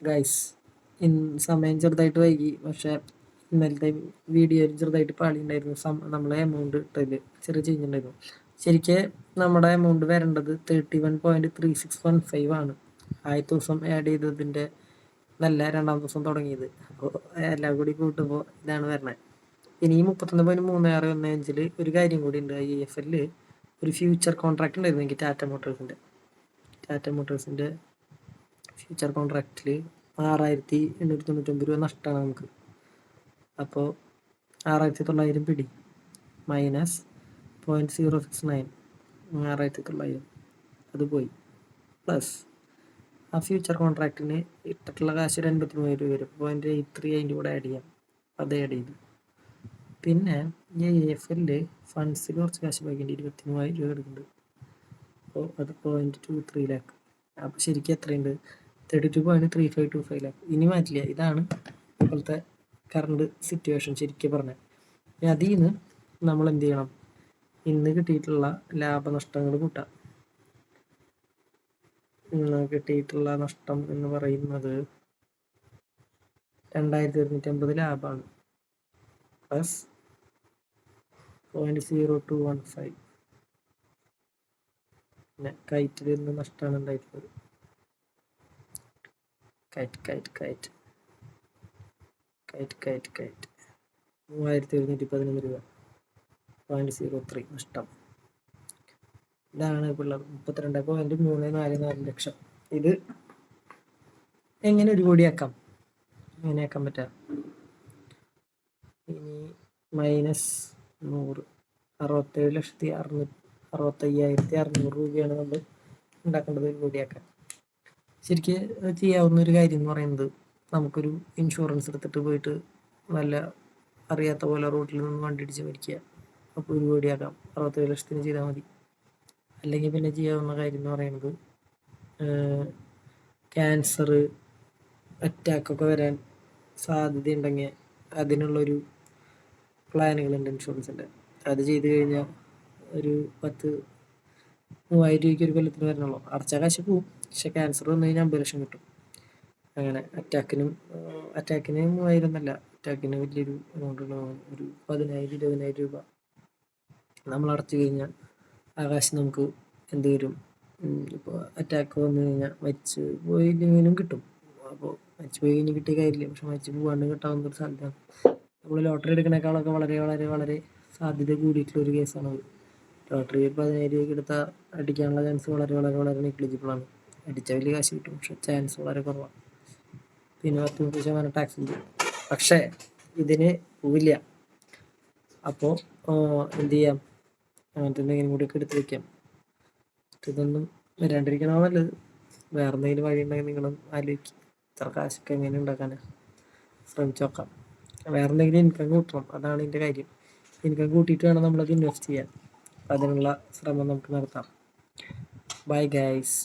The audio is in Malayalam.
ഗൈസ്, സമയം ചെറുതായിട്ട് വൈകി. പക്ഷെ ഇന്നലത്തെ വീഡിയോയിൽ ചെറുതായിട്ട് പാളി ഉണ്ടായിരുന്നു. നമ്മളെ എമൗണ്ട് ഇട്ടതിൽ ചെറിയ ചേഞ്ച് ഉണ്ടായിരുന്നു. ശരിക്കും നമ്മുടെ എമൗണ്ട് വരേണ്ടത് 31.3615 ആണ്. ആദ്യത്തെ ദിവസം ആഡ് ചെയ്തതിൻ്റെ നല്ല രണ്ടാം ദിവസം തുടങ്ങിയത്. അപ്പോൾ എല്ലാം കൂടി കൂട്ടുമ്പോൾ ഇതാണ് വരണത്. ഇനി 31.3615 ഒരു കാര്യം കൂടി ഉണ്ട്. IIFL ഒരു ഫ്യൂച്ചർ കോൺട്രാക്ട് ഉണ്ടായിരുന്നു എനിക്ക് ടാറ്റ മോട്ടോഴ്സിൻ്റെ ഫ്യൂച്ചർ കോൺട്രാക്റ്റിൽ 6,899 രൂപ നഷ്ടമാണ് നമുക്ക്. അപ്പോൾ 6,900 പിടി മൈനസ് 0.069 6,900 അത് പോയി. പ്ലസ് ആ ഫ്യൂച്ചർ കോൺട്രാക്റ്റിന് ഇട്ടിട്ടുള്ള കാശ് 83,000 രൂപ വരും. 0.83 അതിൻ്റെ കൂടെ ആഡ് ചെയ്യാം. അത് ആഡ് ചെയ്തു. പിന്നെ IIFL ഫണ്ട്സിൽ കുറച്ച് കാശ് ബാക്കിയുണ്ട്. 23,000 രൂപ എടുക്കുന്നുണ്ട്. അപ്പോൾ അത് 0.23 ലാക്ക്. അപ്പോൾ ശരിക്കും എത്രയുണ്ട്? 32.3525 ലാക്ക്. ഇനി മാറ്റില്ല. ഇതാണ് ഇപ്പോഴത്തെ കറണ്ട് സിറ്റുവേഷൻ ശരിക്കും പറഞ്ഞാൽ. ഇനി അതിൽ നിന്ന് നമ്മൾ എന്ത് ചെയ്യണം? ഇന്ന് കിട്ടിയിട്ടുള്ള ലാഭനഷ്ടങ്ങൾ കൂട്ടാം. ഇന്ന് കിട്ടിയിട്ടുള്ള നഷ്ടം എന്ന് പറയുന്നത് 2,150 ലാഭമാണ്. പ്ലസ് 0.0215 പിന്നെ കയറ്റിൽ നിന്ന് നഷ്ടമാണ് ഉണ്ടായിട്ടുള്ളത്. കയറ്റ് 3,111 രൂപ 0.03 നഷ്ടം. ഇതാണ് ഇപ്പോൾ ഉള്ളത്. 32.344 ലക്ഷം. ഇത് എങ്ങനെ 1 കോടിയാക്കാം? എങ്ങനെ ആക്കാൻ പറ്റാം? ഇനി മൈനസ് 100 67,65,600 രൂപയാണ് നമ്മൾ ഉണ്ടാക്കേണ്ടത് 1 കോടിയാക്കാൻ. ശരിക്കും ചെയ്യാവുന്ന ഒരു കാര്യം എന്ന് പറയുന്നത്, നമുക്കൊരു ഇൻഷുറൻസ് എടുത്തിട്ട് പോയിട്ട് നല്ല അറിയാത്ത പോലെ റോഡിൽ നിന്ന് വണ്ടി ഇടിച്ച് മരിക്കുക. അപ്പോൾ 1 കോടിയാക്കാം. 67 ലക്ഷത്തിന് ചെയ്താൽ മതി. അല്ലെങ്കിൽ പിന്നെ ചെയ്യാവുന്ന കാര്യം എന്ന് പറയുന്നത്, ക്യാൻസർ അറ്റാക്കൊക്കെ വരാൻ സാധ്യതയുണ്ടെങ്കിൽ അതിനുള്ളൊരു പ്ലാനുകളുണ്ട് ഇൻഷുറൻസിൻ്റെ. അത് ചെയ്ത് കഴിഞ്ഞാൽ ഒരു 10,000-3,000 രൂപയ്ക്ക് ഒരു കൊല്ലത്തിന് വരണുള്ളൂ. അടച്ച കാശ് പോവും. പക്ഷെ ക്യാൻസർ വന്നു കഴിഞ്ഞാൽ 50 ലക്ഷം കിട്ടും. അങ്ങനെ അറ്റാക്കിന് 3,000 എന്നല്ല, അറ്റാക്കിന് വലിയൊരു എമൗണ്ട് ഒരു 10,000-20,000 രൂപ നമ്മൾ അടച്ചു കഴിഞ്ഞാൽ ആ കാശ് നമുക്ക് എന്ത് വരും? ഇപ്പോൾ അറ്റാക്ക് വന്നു കഴിഞ്ഞാൽ മരിച്ച് പോയില്ലെങ്കിലും കിട്ടും. അപ്പോൾ മരിച്ചു പോയി കഴിഞ്ഞ് കിട്ടിയ കാര്യമില്ല. പക്ഷെ മരിച്ച് പോകാണ്ട് കിട്ടാവുന്നൊരു സാധ്യത. നമ്മൾ ലോട്ടറി എടുക്കുന്നേക്കാളൊക്കെ വളരെ വളരെ വളരെ സാധ്യത കൂടിയിട്ടുള്ളൊരു കേസാണത്. ലോട്ടറി 10,000 രൂപയ്ക്ക് എടുത്താൽ അടിക്കാനുള്ള ചാൻസ് വളരെ വളരെ വളരെ നെഗ്ലിജിബിളാണ്. അടിച്ചാൽ വലിയ കാശ് കിട്ടും, പക്ഷെ ചാൻസ് വളരെ കുറവാണ്. പിന്നെ 10-30% ടാക്സ് ഉണ്ട്. പക്ഷേ ഇതിന് പോവില്ല. അപ്പോൾ എന്ത് ചെയ്യാം? അങ്ങനത്തെ എന്തെങ്കിലും കൂടിയൊക്കെ എടുത്ത് വയ്ക്കാം. ഇതൊന്നും വരാണ്ടിരിക്കണോ നല്ലത്. വേറെ എന്തെങ്കിലും വഴി ഉണ്ടെങ്കിൽ നിങ്ങളും ആലോചിക്കും. ഇത്ര കാശൊക്കെ എങ്ങനെ ഉണ്ടാക്കാനാണ്? ശ്രമിച്ചു നോക്കാം. വേറെ എന്തെങ്കിലും ഇൻകം കൂട്ടണം. അതാണ് ഇതിൻ്റെ കാര്യം. ഇൻകം കൂട്ടിയിട്ട് വേണം നമ്മളത് ഇൻവെസ്റ്റ് ചെയ്യാൻ. അതിനുള്ള ശ്രമം നമുക്ക് നടത്താം. Bye guys.